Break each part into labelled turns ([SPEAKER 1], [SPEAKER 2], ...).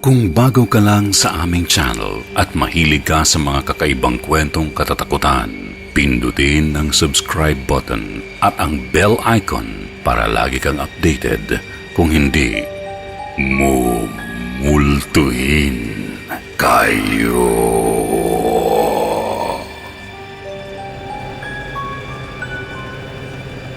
[SPEAKER 1] Kung bago ka lang sa aming channel at mahilig ka sa mga kakaibang kwentong katatakutan, pindutin ang subscribe button at ang bell icon para lagi kang updated. Kung hindi, mumultuhin kayo.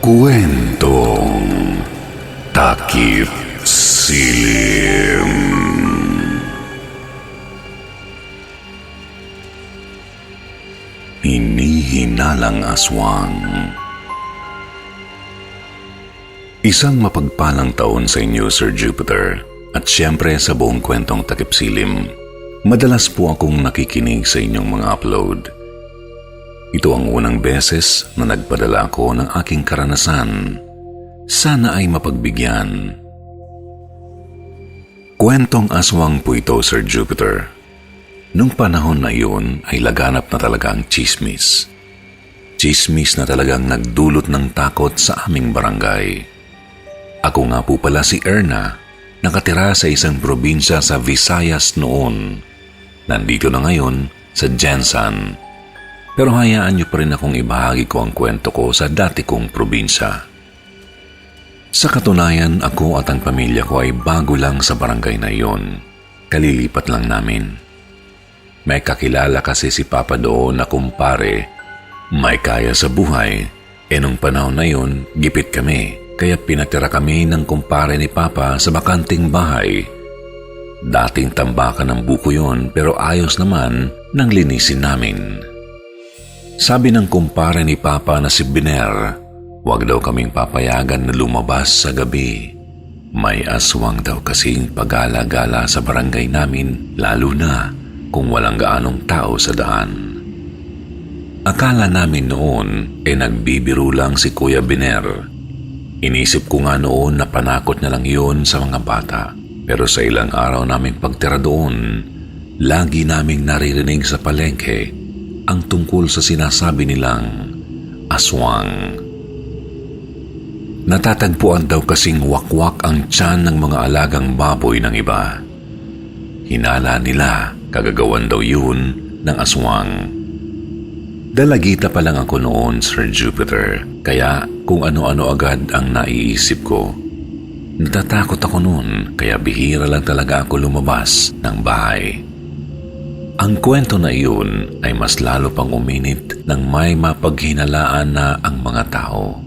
[SPEAKER 1] Kwentong Takip Silim. Hinihinalang aswang. Isang mapagpalang taon sa inyo, Sir Jupiter, at siyempre sa buong kwentong Takip Silim. Madalas po akong nakikinig sa inyong mga upload. Ito ang unang beses na nagpadala ako ng aking karanasan. Sana ay mapagbigyan. Kwentong aswang po ito, Sir Jupiter. Nung panahon na iyon ay laganap na talaga ang tsismis. Tsismis na talagang nagdulot ng takot sa aming barangay. Ako nga po pala si Erna, nakatira sa isang probinsya sa Visayas noon. Nandito na ngayon sa Jensan. Pero hayaan niyo pa rin akong ibahagi ko ang kwento ko sa dati kong probinsya. Sa katunayan, ako at ang pamilya ko ay bago lang sa barangay na iyon. Kalilipat lang namin. May kakilala kasi si Papa doon na kumpare. May kaya sa buhay. Nung panahon na yun, gipit kami. Kaya pinatira kami ng kumpare ni Papa sa bakanting bahay. Dating tambakan ng buko yun pero ayos naman nang linisin namin. Sabi ng kumpare ni Papa na si Biner, huwag daw kaming papayagan na lumabas sa gabi. May aswang daw kasing pagala-gala sa barangay namin, lalo na kung walang gaanong tao sa daan. Akala namin noon nagbibiro lang si Kuya Biner. Inisip ko nga noon na panakot na lang yun sa mga bata. Pero sa ilang araw naming pagtira doon, lagi naming naririnig sa palengke ang tungkol sa sinasabi nilang aswang. Natatagpuan daw kasing wakwak ang tiyan ng mga alagang baboy ng iba. Hinala nila, kagagawan daw yun ng aswang. Dalagita pa lang ako noon, Sir Jupiter, kaya kung ano-ano agad ang naiisip ko. Natatakot ako noon, kaya bihira lang talaga ako lumabas ng bahay. Ang kwento na iyon ay mas lalo pang uminit nang may mapaghinalaan na ang mga tao.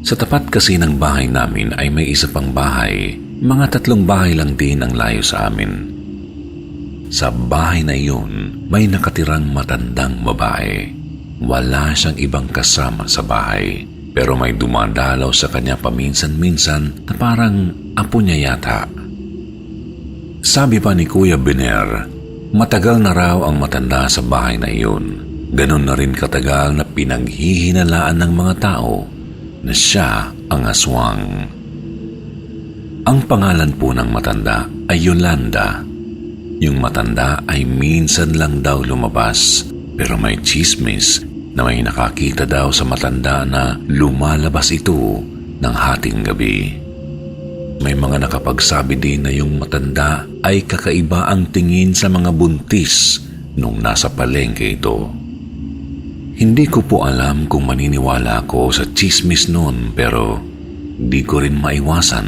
[SPEAKER 1] Sa tapat kasi ng bahay namin ay may isa pang bahay, mga 3 bahay lang din ang layo sa amin. Sa bahay na iyon, may nakatirang matandang babae. Wala siyang ibang kasama sa bahay, pero may dumadalaw sa kanya paminsan-minsan na parang apo niya yata. Sabi pa ni Kuya Biner, matagal na raw ang matanda sa bahay na iyon. Ganon na rin katagal na pinaghihinalaan ng mga tao na siya ang aswang. Ang pangalan po ng matanda ay Yolanda. Yung matanda ay minsan lang daw lumabas, pero may chismis na may nakakita daw sa matanda na lumalabas ito ng hating gabi. May mga nakapagsabi din na yung matanda ay kakaiba ang tingin sa mga buntis nung nasa palengke ito. Hindi ko po alam kung maniniwala ako sa chismis noon, pero di ko rin maiwasan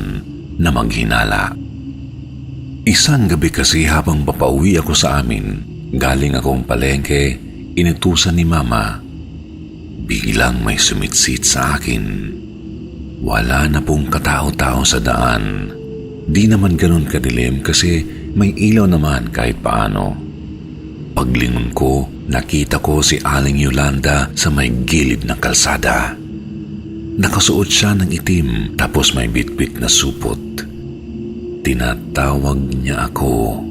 [SPEAKER 1] na maghinala. Isang gabi kasi habang papauwi ako sa amin, galing akong palengke, inutusan ni Mama. Biglang may sumitsit sa akin. Wala na pong katao-tao sa daan. Di naman ganun kadilim kasi may ilaw naman kahit paano. Paglingon ko, nakita ko si Aling Yolanda sa may gilid ng kalsada. Nakasuot siya ng itim tapos may bitbit na supot. Tinatawag niya ako.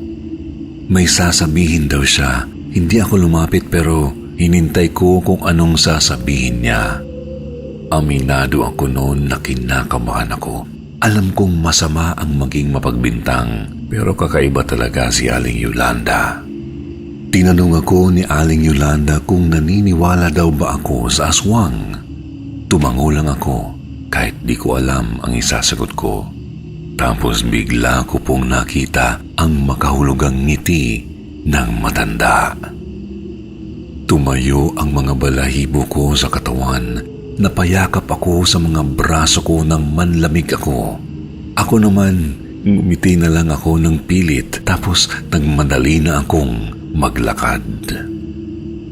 [SPEAKER 1] May sasabihin daw siya. Hindi ako lumapit pero hinintay ko kung anong sasabihin niya. Aminado ako noon na kinakabahan ako. Alam kong masama ang maging mapagbintang, pero kakaiba talaga si Aling Yolanda. Tinanong ako ni Aling Yolanda kung naniniwala daw ba ako sa aswang. Tumango lang ako kahit di ko alam ang isasagot ko. Tapos bigla ko pong nakita ang makahulugang ngiti ng matanda. Tumayo ang mga balahibo ko sa katawan. Napayakap ako sa mga braso ko nang manlamig ako. Ako naman, ngumiti na lang ako ng pilit tapos nagmadali na akong maglakad.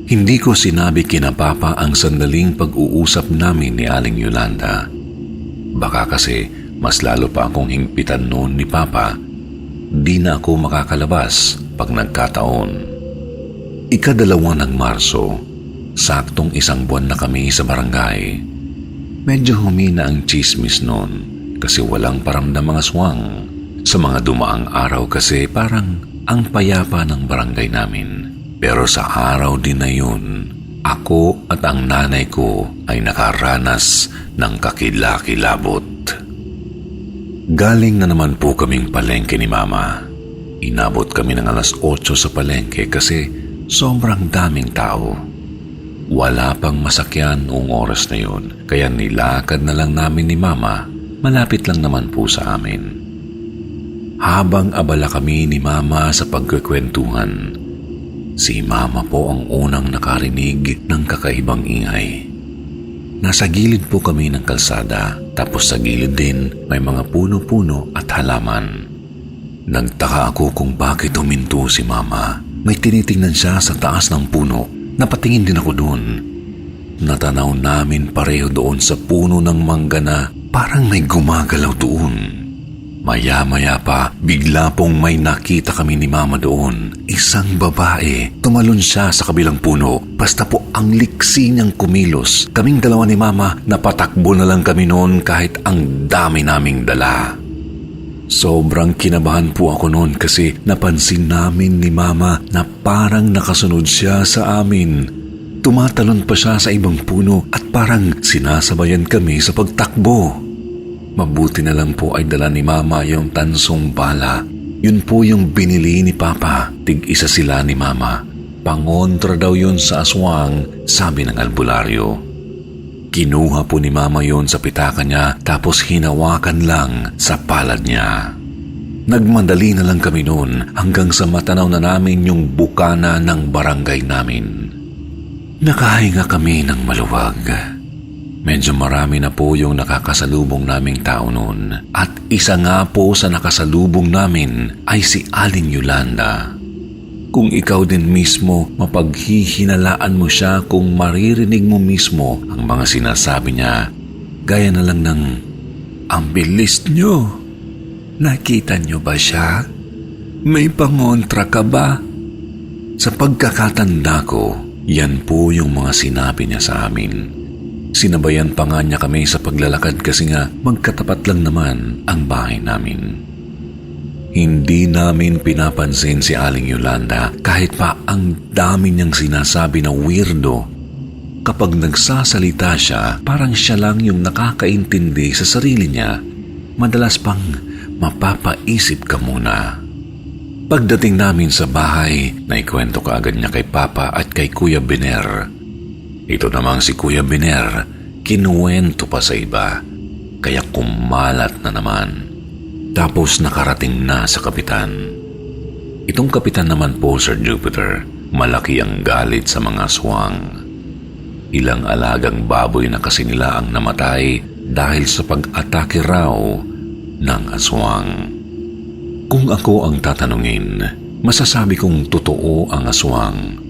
[SPEAKER 1] Hindi ko sinabi kina Papa ang sandaling pag-uusap namin ni Aling Yolanda. Baka kasi mas lalo pa akong hingpitan noon ni Papa. Di na ako makakalabas pag nagkataon. Ika-2 ng Marso, saktong 1 buwan na kami sa barangay. Medyo humina ang chismis noon kasi walang paramdam mga aswang. Sa mga dumaang araw kasi parang ang payapa ng barangay namin. Pero sa araw din na yun, ako at ang nanay ko ay nakaranas ng kakilakilabot. Galing na naman po kaming palengke ni Mama. Inabot kami ng 8:00 sa palengke kasi sobrang daming tao. Wala pang masakyan noong oras na yun, kaya nilakad na lang namin ni Mama, malapit lang naman po sa amin. Habang abala kami ni Mama sa pagkukwentuhan, si Mama po ang unang nakarinig ng kakaibang ingay. Nasa gilid po kami ng kalsada, tapos sa gilid din may mga puno-puno at halaman. Nagtaka ako kung bakit huminto si Mama. May tinitingnan siya sa taas ng puno. Napatingin din ako doon. Natanaw namin pareho doon sa puno ng mangga na parang may gumagalaw doon. Maya-maya pa, bigla pong may nakita kami ni Mama doon. Isang babae. Tumalon siya sa kabilang puno. Basta po ang liksi niyang kumilos. Kaming dalawa ni Mama, napatakbo na lang kami noon kahit ang dami naming dala. Sobrang kinabahan po ako noon kasi napansin namin ni Mama na parang nakasunod siya sa amin. Tumatalon pa siya sa ibang puno at parang sinasabayan kami sa pagtakbo. Mabuti na lang po ay dala ni Mama yung tansong bala. Yun po yung binili ni Papa. Tig-isa sila ni Mama. Pangontra daw yun sa aswang, sabi ng albularyo. Kinuha po ni Mama yun sa pitaka niya tapos hinawakan lang sa palad niya. Nagmadali na lang kami noon hanggang sa matanaw na namin yung bukana ng barangay namin. Nakahinga kami ng maluwag. Medyo marami na po yung nakakasalubong naming tao noon. At isa nga po sa nakasalubong namin ay si Aling Yolanda. Kung ikaw din mismo, mapaghihinalaan mo siya kung maririnig mo mismo ang mga sinasabi niya. Gaya na lang ng, "Ang bilis niyo. Nakita niyo ba siya? May pangontra ka ba?" Sa pagkakatanda ko, yan po yung mga sinabi niya sa amin. Sinabayan pa nga niya kami sa paglalakad kasi nga magkatapat lang naman ang bahay namin. Hindi namin pinapansin si Aling Yolanda kahit pa ang dami niyang sinasabi na weirdo. Kapag nagsasalita siya, parang siya lang yung nakakaintindi sa sarili niya. Madalas pang mapapaisip ka muna. Pagdating namin sa bahay, naikwento ka agad niya kay Papa at kay Kuya Biner. Ito namang si Kuya Biner, kinuwento pa sa iba, kaya kumalat na naman. Tapos nakarating na sa kapitan. Itong kapitan naman po, Sir Jupiter, malaki ang galit sa mga aswang. Ilang alagang baboy na kasi nila ang namatay dahil sa pag-atake raw ng aswang. Kung ako ang tatanungin, masasabi kong totoo ang aswang.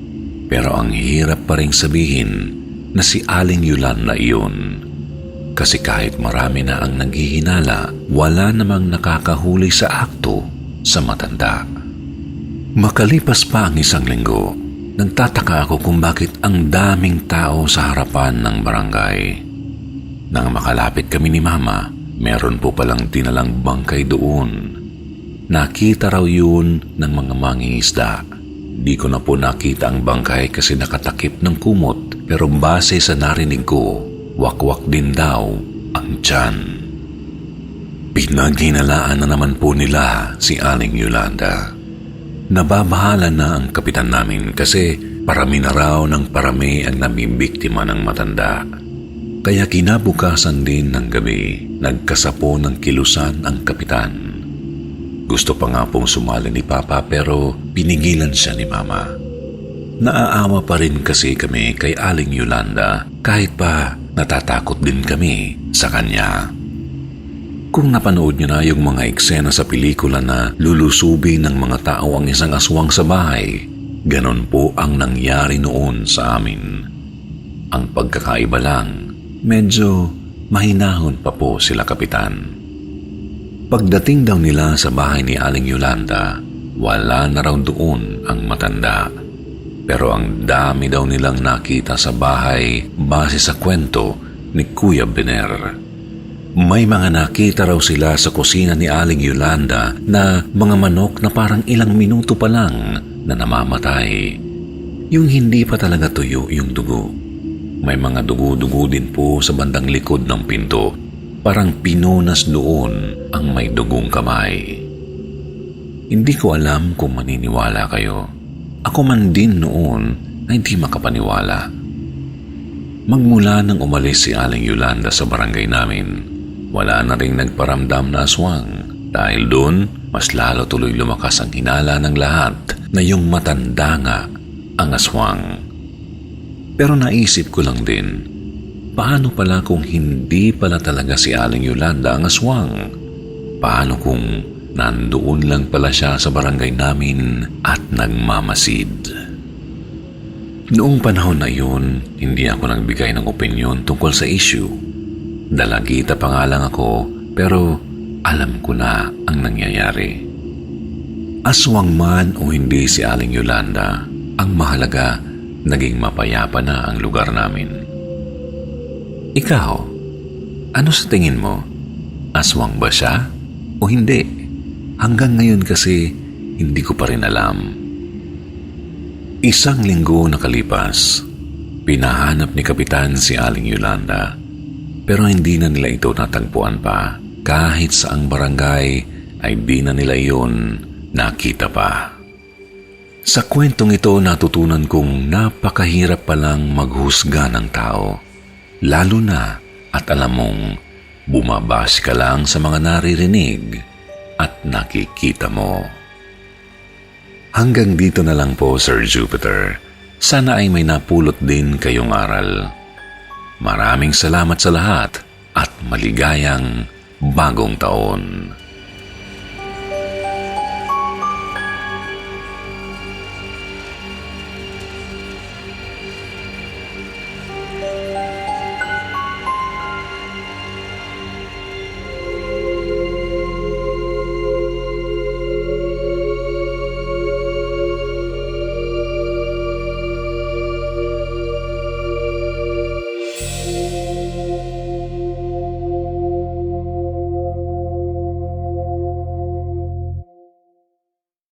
[SPEAKER 1] Pero ang hirap pa rin sabihin na si Aling Yolanda iyon. Kasi kahit marami na ang naghihinala, wala namang nakakahuli sa akto sa matanda. Makalipas pa ang 1 linggo, nagtataka ako kung bakit ang daming tao sa harapan ng barangay. Nang makalapit kami ni Mama, meron po palang dinalang bangkay doon. Nakita raw yun ng mga mangingisda. Di ko na po nakita ang bangkay kasi nakatakip ng kumot, pero base sa narinig ko, wakwak din daw ang tiyan. Pinaghinalaan na naman po nila si Aling Yolanda. Nababahala na ang kapitan namin kasi parami na raw ng parami ang nabibiktima ng matanda. Kaya kinabukasan din ng gabi, nagkasapo ng kilusan ang kapitan. Gusto pa nga pong sumali ni Papa pero pinigilan siya ni Mama. Naaawa pa rin kasi kami kay Aling Yolanda kahit pa natatakot din kami sa kanya. Kung napanood niyo na yung mga eksena sa pelikula na lulusubin ng mga tao ang isang aswang sa bahay, ganon po ang nangyari noon sa amin. Ang pagkakaiba lang, medyo mahinahon pa po sila Kapitan. Pagdating daw nila sa bahay ni Aling Yolanda, wala na raw doon ang matanda. Pero ang dami daw nilang nakita sa bahay base sa kwento ni Kuya Bener. May mga nakita raw sila sa kusina ni Aling Yolanda na mga manok na parang ilang minuto pa lang na namamatay. Yung hindi pa talaga tuyo yung dugo. May mga dugo-dugo din po sa bandang likod ng pinto. Parang pinunas doon ang may dugong kamay. Hindi ko alam kung maniniwala kayo. Ako man din noon na hindi makapaniwala. Magmula nang umalis si Aling Yolanda sa barangay namin, wala na ring nagparamdam na aswang. Dahil doon, mas lalo tuloy lumakas ang hinala ng lahat na yung matanda nga ang aswang. Pero naisip ko lang din, paano pala kung hindi pala talaga si Aling Yolanda ang aswang? Paano kung nandoon lang pala siya sa barangay namin at nagmamasid? Noong panahon na yun, hindi ako nagbigay ng opinyon tungkol sa issue. Dalagita pa nga lang ako, pero alam ko na ang nangyayari. Aswang man o hindi si Aling Yolanda, ang mahalaga, naging mapayapa na ang lugar namin. Ikaw, ano sa tingin mo? Aswang ba siya o hindi? Hanggang ngayon kasi hindi ko pa rin alam. Isang linggo nakalipas, pinahanap ni Kapitan si Aling Yolanda. Pero hindi na nila ito natagpuan pa. Kahit saang barangay ay di na nila iyon nakita pa. Sa kwentong ito natutunan kong napakahirap palang maghusga ng tao. Lalo na at alam mong bumabase ka lang sa mga naririnig at nakikita mo. Hanggang dito na lang po, Sir Jupiter. Sana ay may napulot din kayong aral. Maraming salamat sa lahat at maligayang bagong taon.